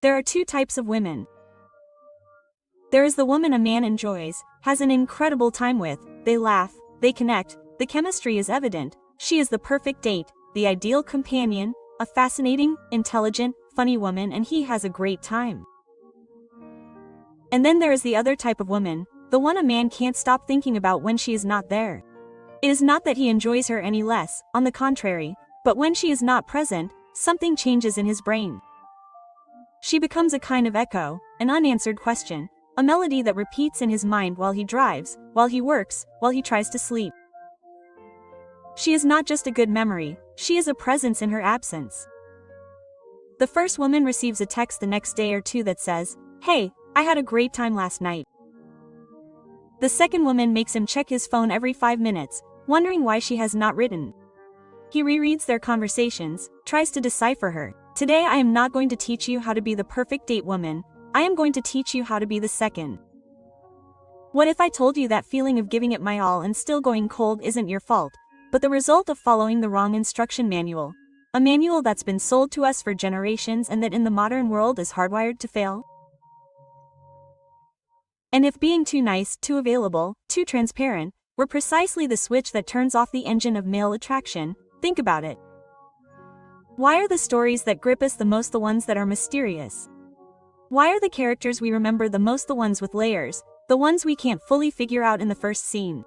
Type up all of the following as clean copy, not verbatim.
There are two types of women. There is the woman a man enjoys, has an incredible time with, they laugh, they connect, the chemistry is evident, she is the perfect date, the ideal companion, a fascinating, intelligent, funny woman, and he has a great time. And then there is the other type of woman, the one a man can't stop thinking about when she is not there. It is not that he enjoys her any less, on the contrary, but when she is not present, something changes in his brain. She becomes a kind of echo, an unanswered question, a melody that repeats in his mind while he drives, while he works, while he tries to sleep. She is not just a good memory, she is a presence in her absence. The first woman receives a text the next day or two that says, "Hey, I had a great time last night." The second woman makes him check his phone every 5 minutes, wondering why she has not written. He rereads their conversations, tries to decipher her. Today I am not going to teach you how to be the perfect date woman, I am going to teach you how to be the second. What if I told you that feeling of giving it my all and still going cold isn't your fault, but the result of following the wrong instruction manual? A manual that's been sold to us for generations and that in the modern world is hardwired to fail? And if being too nice, too available, too transparent, were precisely the switch that turns off the engine of male attraction, think about it. Why are the stories that grip us the most the ones that are mysterious? Why are the characters we remember the most the ones with layers, the ones we can't fully figure out in the first scene?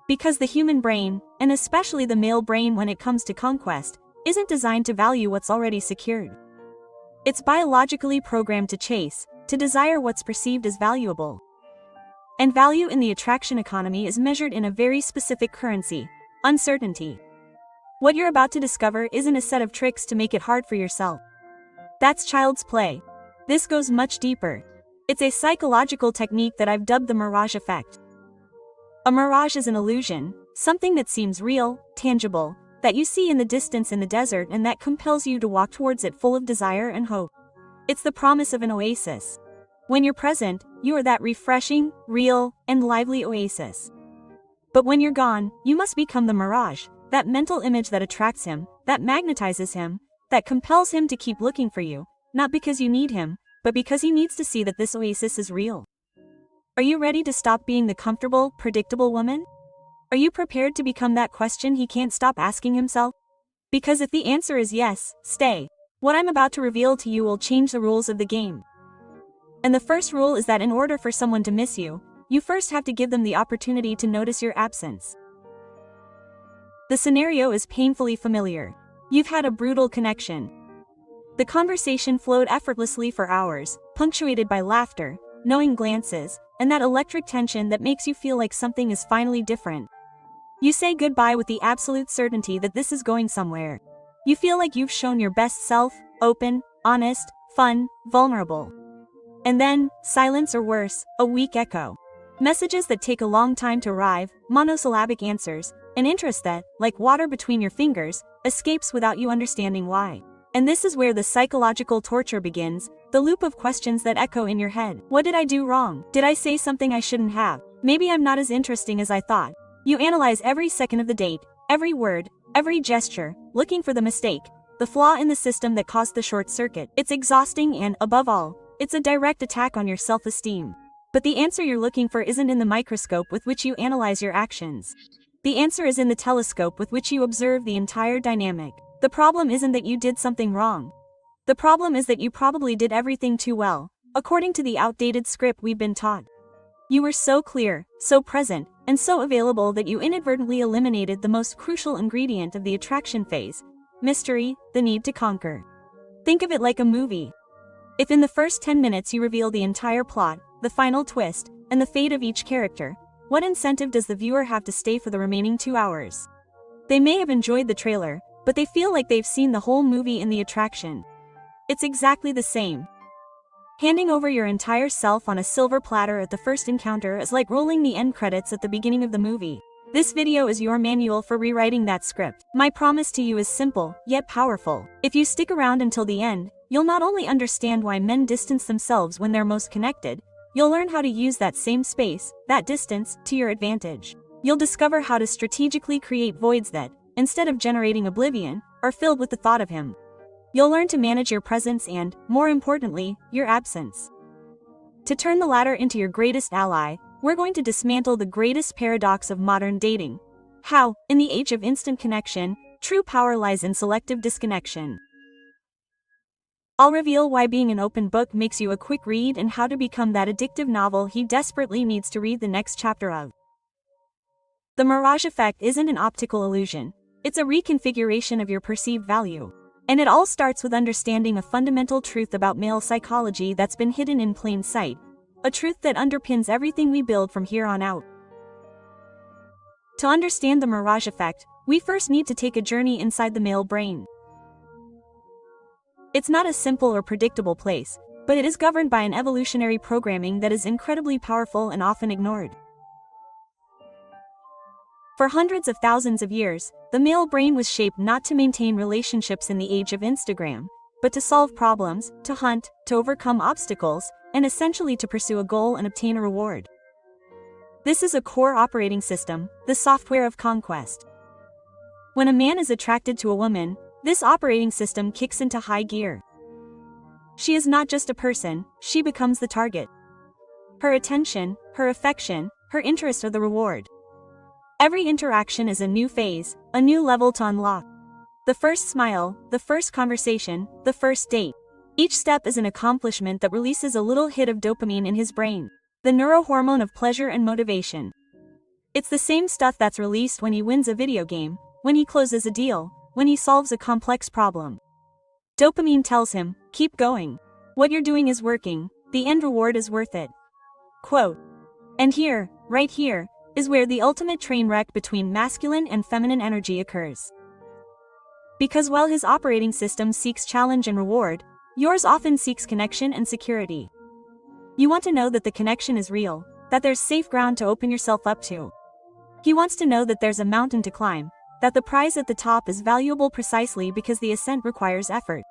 Because the human brain, and especially the male brain when it comes to conquest, isn't designed to value what's already secured. It's biologically programmed to chase, to desire what's perceived as valuable. And value in the attraction economy is measured in a very specific currency: uncertainty. What you're about to discover isn't a set of tricks to make it hard for yourself. That's child's play. This goes much deeper. It's a psychological technique that I've dubbed the mirage effect. A mirage is an illusion, something that seems real, tangible, that you see in the distance in the desert and that compels you to walk towards it full of desire and hope. It's the promise of an oasis. When you're present, you are that refreshing, real, and lively oasis. But when you're gone, you must become the mirage, that mental image that attracts him, that magnetizes him, that compels him to keep looking for you, not because you need him, but because he needs to see that this oasis is real. Are you ready to stop being the comfortable, predictable woman? Are you prepared to become that question he can't stop asking himself? Because if the answer is yes, stay. What I'm about to reveal to you will change the rules of the game. And the first rule is that in order for someone to miss you, you first have to give them the opportunity to notice your absence. The scenario is painfully familiar. You've had a brutal connection. The conversation flowed effortlessly for hours, punctuated by laughter, knowing glances, and that electric tension that makes you feel like something is finally different. You say goodbye with the absolute certainty that this is going somewhere. You feel like you've shown your best self, open, honest, fun, vulnerable. And then, silence or worse, a weak echo. Messages that take a long time to arrive, monosyllabic answers, an interest that, like water between your fingers, escapes without you understanding why. And this is where the psychological torture begins, the loop of questions that echo in your head. What did I do wrong? Did I say something I shouldn't have? Maybe I'm not as interesting as I thought. You analyze every second of the date, every word, every gesture, looking for the mistake, the flaw in the system that caused the short circuit. It's exhausting and, above all, it's a direct attack on your self-esteem. But the answer you're looking for isn't in the microscope with which you analyze your actions. The answer is in the telescope with which you observe the entire dynamic. The problem isn't that you did something wrong. The problem is that you probably did everything too well, according to the outdated script we've been taught. You were so clear, so present, and so available that you inadvertently eliminated the most crucial ingredient of the attraction phase: mystery, the need to conquer. Think of it like a movie. If in the first 10 minutes you reveal the entire plot, the final twist, and the fate of each character, what incentive does the viewer have to stay for the remaining 2 hours? They may have enjoyed the trailer, but they feel like they've seen the whole movie in the attraction. It's exactly the same. Handing over your entire self on a silver platter at the first encounter is like rolling the end credits at the beginning of the movie. This video is your manual for rewriting that script. My promise to you is simple, yet powerful. If you stick around until the end, you'll not only understand why men distance themselves when they're most connected, you'll learn how to use that same space, that distance, to your advantage. You'll discover how to strategically create voids that, instead of generating oblivion, are filled with the thought of him. You'll learn to manage your presence and, more importantly, your absence. To turn the latter into your greatest ally, we're going to dismantle the greatest paradox of modern dating. How, in the age of instant connection, true power lies in selective disconnection. I'll reveal why being an open book makes you a quick read and how to become that addictive novel he desperately needs to read the next chapter of. The mirage effect isn't an optical illusion. It's a reconfiguration of your perceived value. And it all starts with understanding a fundamental truth about male psychology that's been hidden in plain sight, a truth that underpins everything we build from here on out. To understand the mirage effect, we first need to take a journey inside the male brain. It's not a simple or predictable place, but it is governed by an evolutionary programming that is incredibly powerful and often ignored. For hundreds of thousands of years, the male brain was shaped not to maintain relationships in the age of Instagram, but to solve problems, to hunt, to overcome obstacles, and essentially to pursue a goal and obtain a reward. This is a core operating system, the software of conquest. When a man is attracted to a woman, this operating system kicks into high gear. She is not just a person, she becomes the target. Her attention, her affection, her interest are the reward. Every interaction is a new phase, a new level to unlock. The first smile, the first conversation, the first date. Each step is an accomplishment that releases a little hit of dopamine in his brain, the neurohormone of pleasure and motivation. It's the same stuff that's released when he wins a video game, when he closes a deal, when he solves a complex problem. Dopamine tells him, keep going. What you're doing is working, the end reward is worth it. Quote. And here, right here, is where the ultimate train wreck between masculine and feminine energy occurs. Because while his operating system seeks challenge and reward, yours often seeks connection and security. You want to know that the connection is real, that there's safe ground to open yourself up to. He wants to know that there's a mountain to climb, that the prize at the top is valuable precisely because the ascent requires effort.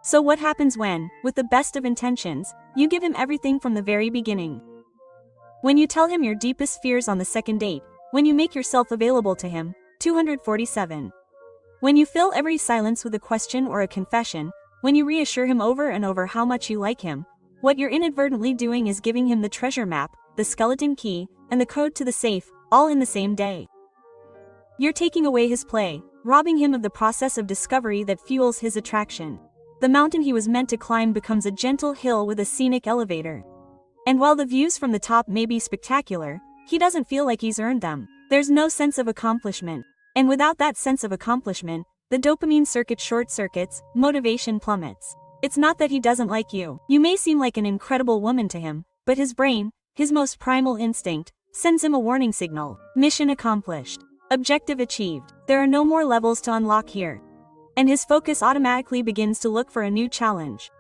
So what happens when, with the best of intentions, you give him everything from the very beginning? When you tell him your deepest fears on the second date, when you make yourself available to him, 247. When you fill every silence with a question or a confession, when you reassure him over and over how much you like him, what you're inadvertently doing is giving him the treasure map, the skeleton key, and the code to the safe, all in the same day. You're taking away his play, robbing him of the process of discovery that fuels his attraction. The mountain he was meant to climb becomes a gentle hill with a scenic elevator. And while the views from the top may be spectacular, he doesn't feel like he's earned them. There's no sense of accomplishment. And without that sense of accomplishment, the dopamine circuit short circuits, motivation plummets. It's not that he doesn't like you. You may seem like an incredible woman to him, but his brain, his most primal instinct, sends him a warning signal. Mission accomplished. Objective achieved. There are no more levels to unlock here. And his focus automatically begins to look for a new challenge.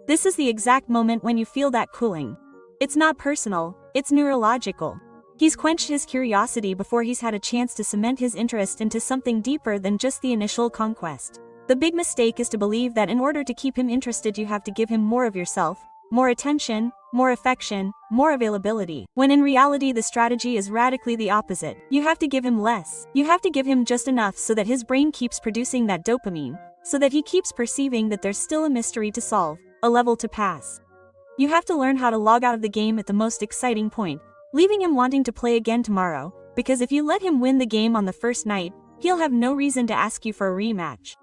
This is the exact moment when you feel that cooling. It's not personal, it's neurological. He's quenched his curiosity before he's had a chance to cement his interest into something deeper than just the initial conquest. The big mistake is to believe that in order to keep him interested you have to give him more of yourself, more attention, more affection, more availability, when in reality the strategy is radically the opposite. You have to give him less. You have to give him just enough so that his brain keeps producing that dopamine, so that he keeps perceiving that there's still a mystery to solve, a level to pass. You have to learn how to log out of the game at the most exciting point, leaving him wanting to play again tomorrow, because if you let him win the game on the first night, he'll have no reason to ask you for a rematch.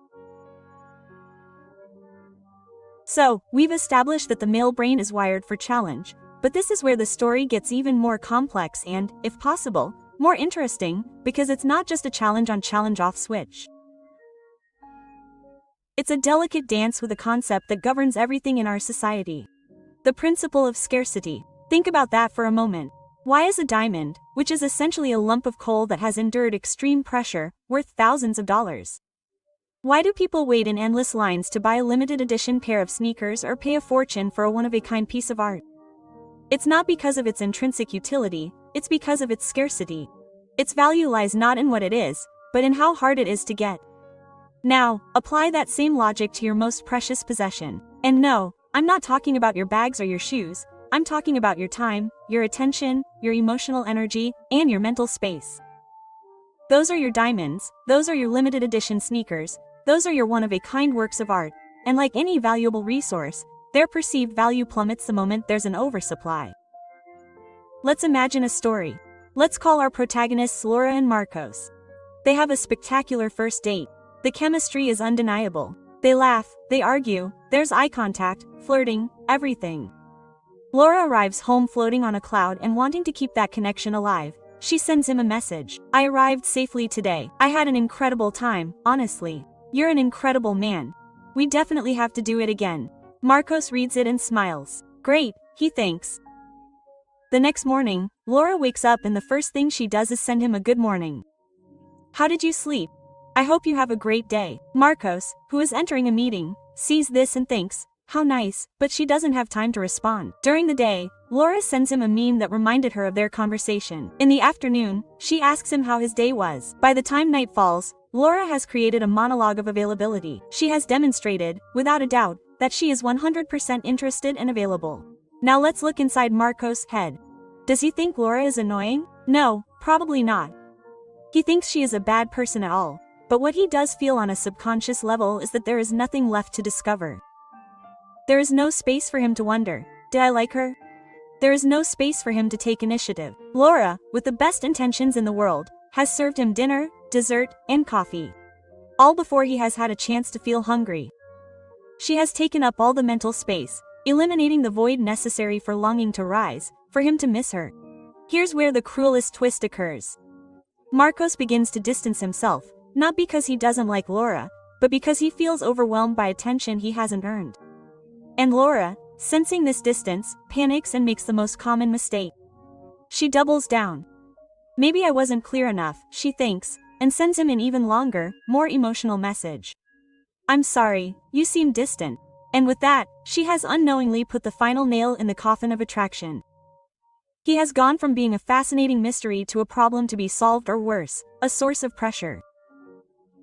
So, we've established that the male brain is wired for challenge, but this is where the story gets even more complex and, if possible, more interesting, because it's not just a challenge on challenge off switch. It's a delicate dance with a concept that governs everything in our society. The principle of scarcity. Think about that for a moment. Why is a diamond, which is essentially a lump of coal that has endured extreme pressure, worth thousands of dollars? Why do people wait in endless lines to buy a limited edition pair of sneakers or pay a fortune for a one-of-a-kind piece of art? It's not because of its intrinsic utility, it's because of its scarcity. Its value lies not in what it is, but in how hard it is to get. Now, apply that same logic to your most precious possession. And no, I'm not talking about your bags or your shoes, I'm talking about your time, your attention, your emotional energy, and your mental space. Those are your diamonds, those are your limited edition sneakers, Those are your one-of-a-kind works of art, and like any valuable resource, their perceived value plummets the moment there's an oversupply. Let's imagine a story. Let's call our protagonists Laura and Marcos. They have a spectacular first date. The chemistry is undeniable. They laugh, they argue, there's eye contact, flirting, everything. Laura arrives home floating on a cloud and wanting to keep that connection alive. She sends him a message. I arrived safely today. I had an incredible time, honestly. You're an incredible man. We definitely have to do it again. Marcos reads it and smiles. Great, he thinks. The next morning, Laura wakes up and the first thing she does is send him a good morning. How did you sleep? I hope you have a great day. Marcos, who is entering a meeting, sees this and thinks, how nice, but she doesn't have time to respond. During the day, Laura sends him a meme that reminded her of their conversation. In the afternoon, she asks him how his day was. By the time night falls, Laura has created a monologue of availability. She has demonstrated, without a doubt, that she is 100% interested and available. Now let's look inside Marcos' head. Does he think Laura is annoying? No, probably not. He thinks she is a bad person at all, but what he does feel on a subconscious level is that there is nothing left to discover. There is no space for him to wonder, did I like her? There is no space for him to take initiative. Laura, with the best intentions in the world, has served him dinner, dessert, and coffee. All before he has had a chance to feel hungry. She has taken up all the mental space, eliminating the void necessary for longing to rise, for him to miss her. Here's where the cruelest twist occurs. Marcos begins to distance himself, not because he doesn't like Laura, but because he feels overwhelmed by attention he hasn't earned. And Laura, sensing this distance, panics and makes the most common mistake. She doubles down. Maybe I wasn't clear enough, she thinks, and sends him an even longer, more emotional message. I'm sorry, you seem distant. And with that, she has unknowingly put the final nail in the coffin of attraction. He has gone from being a fascinating mystery to a problem to be solved or worse, a source of pressure.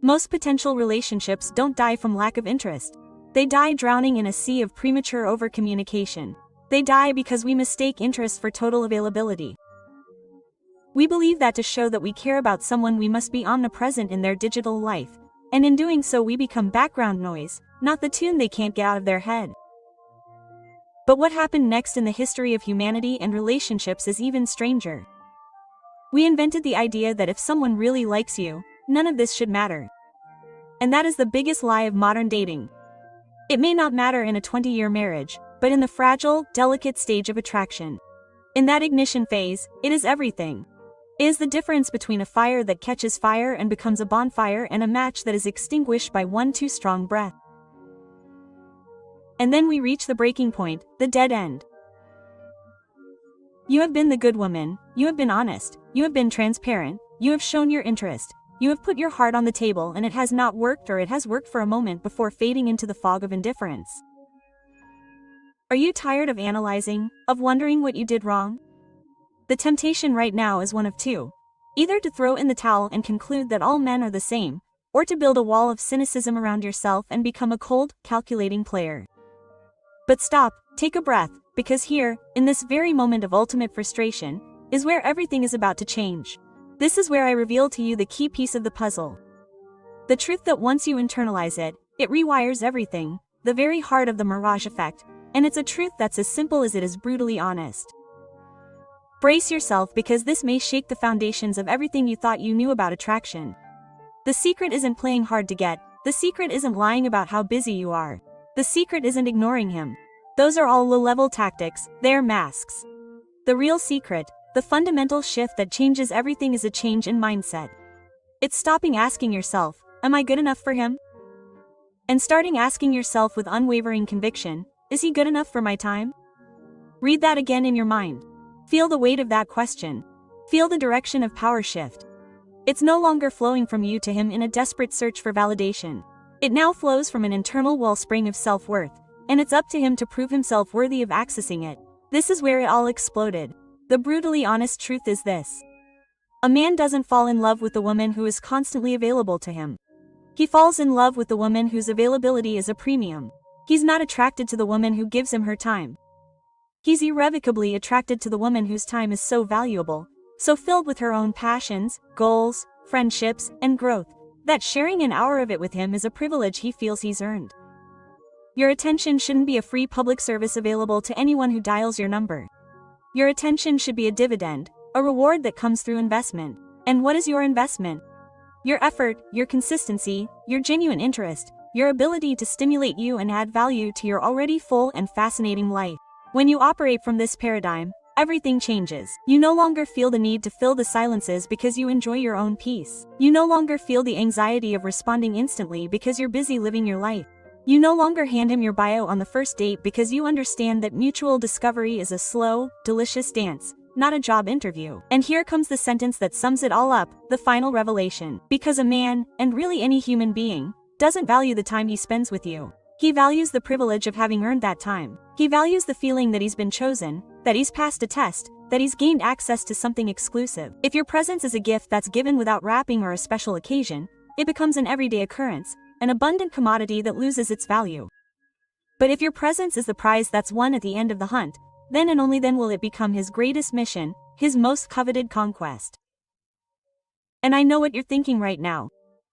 Most potential relationships don't die from lack of interest. They die drowning in a sea of premature over-communication. They die because we mistake interest for total availability. We believe that to show that we care about someone we must be omnipresent in their digital life, and in doing so we become background noise, not the tune they can't get out of their head. But what happened next in the history of humanity and relationships is even stranger. We invented the idea that if someone really likes you, none of this should matter. And that is the biggest lie of modern dating. It may not matter in a 20-year marriage, but in the fragile, delicate stage of attraction. In that ignition phase, it is everything. It is the difference between a fire that catches fire and becomes a bonfire and a match that is extinguished by one too strong breath. And then we reach the breaking point, the dead end. You have been the good woman, you have been honest, you have been transparent, you have shown your interest, you have put your heart on the table and it has not worked or it has worked for a moment before fading into the fog of indifference. Are you tired of analyzing, of wondering what you did wrong? The temptation right now is one of two. Either to throw in the towel and conclude that all men are the same, or to build a wall of cynicism around yourself and become a cold, calculating player. But stop, take a breath, because here, in this very moment of ultimate frustration, is where everything is about to change. This is where I reveal to you the key piece of the puzzle. The truth that once you internalize it, it rewires everything, the very heart of the mirage effect, and it's a truth that's as simple as it is brutally honest. Brace yourself because this may shake the foundations of everything you thought you knew about attraction. The secret isn't playing hard to get, the secret isn't lying about how busy you are. The secret isn't ignoring him. Those are all low-level tactics, they're masks. The real secret, the fundamental shift that changes everything is a change in mindset. It's stopping asking yourself, am I good enough for him? And starting asking yourself with unwavering conviction, is he good enough for my time? Read that again in your mind. Feel the weight of that question. Feel the direction of power shift. It's no longer flowing from you to him in a desperate search for validation. It now flows from an internal wellspring of self-worth, and it's up to him to prove himself worthy of accessing it. This is where it all exploded. The brutally honest truth is this. A man doesn't fall in love with the woman who is constantly available to him. He falls in love with the woman whose availability is a premium. He's not attracted to the woman who gives him her time. He's irrevocably attracted to the woman whose time is so valuable, so filled with her own passions, goals, friendships, and growth, that sharing an hour of it with him is a privilege he feels he's earned. Your attention shouldn't be a free public service available to anyone who dials your number. Your attention should be a dividend, a reward that comes through investment. And what is your investment? Your effort, your consistency, your genuine interest, your ability to stimulate you and add value to your already full and fascinating life. When you operate from this paradigm, everything changes. You no longer feel the need to fill the silences because you enjoy your own peace. You no longer feel the anxiety of responding instantly because you're busy living your life. You no longer hand him your bio on the first date because you understand that mutual discovery is a slow, delicious dance, not a job interview. And here comes the sentence that sums it all up, the final revelation. Because a man, and really any human being, doesn't value the time he spends with you. He values the privilege of having earned that time. He values the feeling that he's been chosen, that he's passed a test, that he's gained access to something exclusive. If your presence is a gift that's given without wrapping or a special occasion, it becomes an everyday occurrence, an abundant commodity that loses its value. But if your presence is the prize that's won at the end of the hunt, then and only then will it become his greatest mission, his most coveted conquest. And I know what you're thinking right now.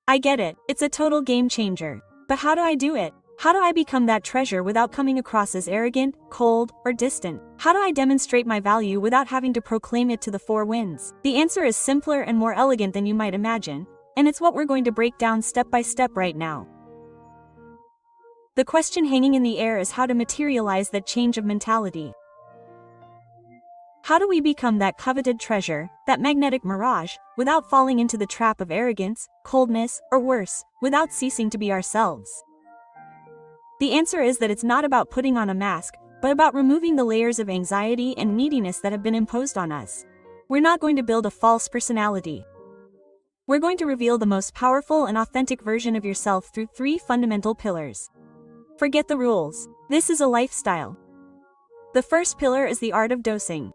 I get it, it's a total game changer. But how do I do it? How do I become that treasure without coming across as arrogant, cold, or distant? How do I demonstrate my value without having to proclaim it to the four winds? The answer is simpler and more elegant than you might imagine, and it's what we're going to break down step by step right now. The question hanging in the air is how to materialize that change of mentality. How do we become that coveted treasure, that magnetic mirage, without falling into the trap of arrogance, coldness, or worse, without ceasing to be ourselves? The answer is that it's not about putting on a mask, but about removing the layers of anxiety and neediness that have been imposed on us. We're not going to build a false personality. We're going to reveal the most powerful and authentic version of yourself through 3 fundamental pillars. Forget the rules. This is a lifestyle. The first pillar is the art of dosing.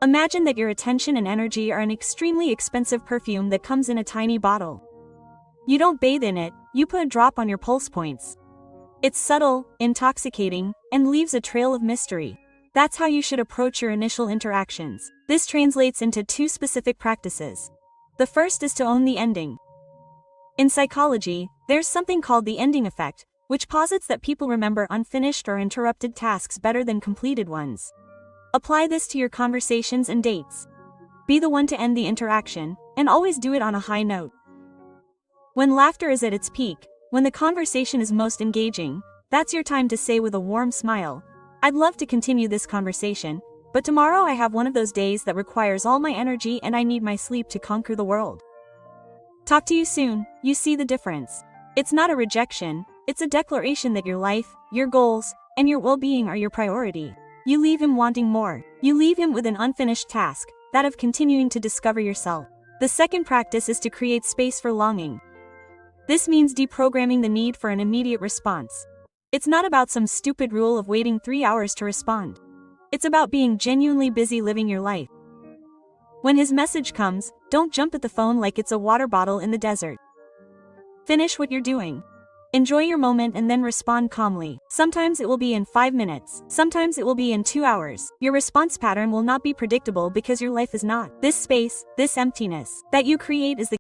Imagine that your attention and energy are an extremely expensive perfume that comes in a tiny bottle. You don't bathe in it, you put a drop on your pulse points. It's subtle, intoxicating, and leaves a trail of mystery. That's how you should approach your initial interactions. This translates into 2 specific practices. The first is to own the ending. In psychology, there's something called the ending effect, which posits that people remember unfinished or interrupted tasks better than completed ones. Apply this to your conversations and dates. Be the one to end the interaction, and always do it on a high note. When laughter is at its peak, when the conversation is most engaging, that's your time to say with a warm smile, "I'd love to continue this conversation, but tomorrow I have one of those days that requires all my energy and I need my sleep to conquer the world. Talk to you soon." You see the difference. It's not a rejection, it's a declaration that your life, your goals, and your well-being are your priority. You leave him wanting more. You leave him with an unfinished task, that of continuing to discover yourself. The second practice is to create space for longing. This means deprogramming the need for an immediate response. It's not about some stupid rule of waiting 3 hours to respond. It's about being genuinely busy living your life. When his message comes, don't jump at the phone like it's a water bottle in the desert. Finish what you're doing. Enjoy your moment and then respond calmly. Sometimes it will be in 5 minutes. Sometimes it will be in 2 hours. Your response pattern will not be predictable because your life is not. This space, this emptiness that you create is the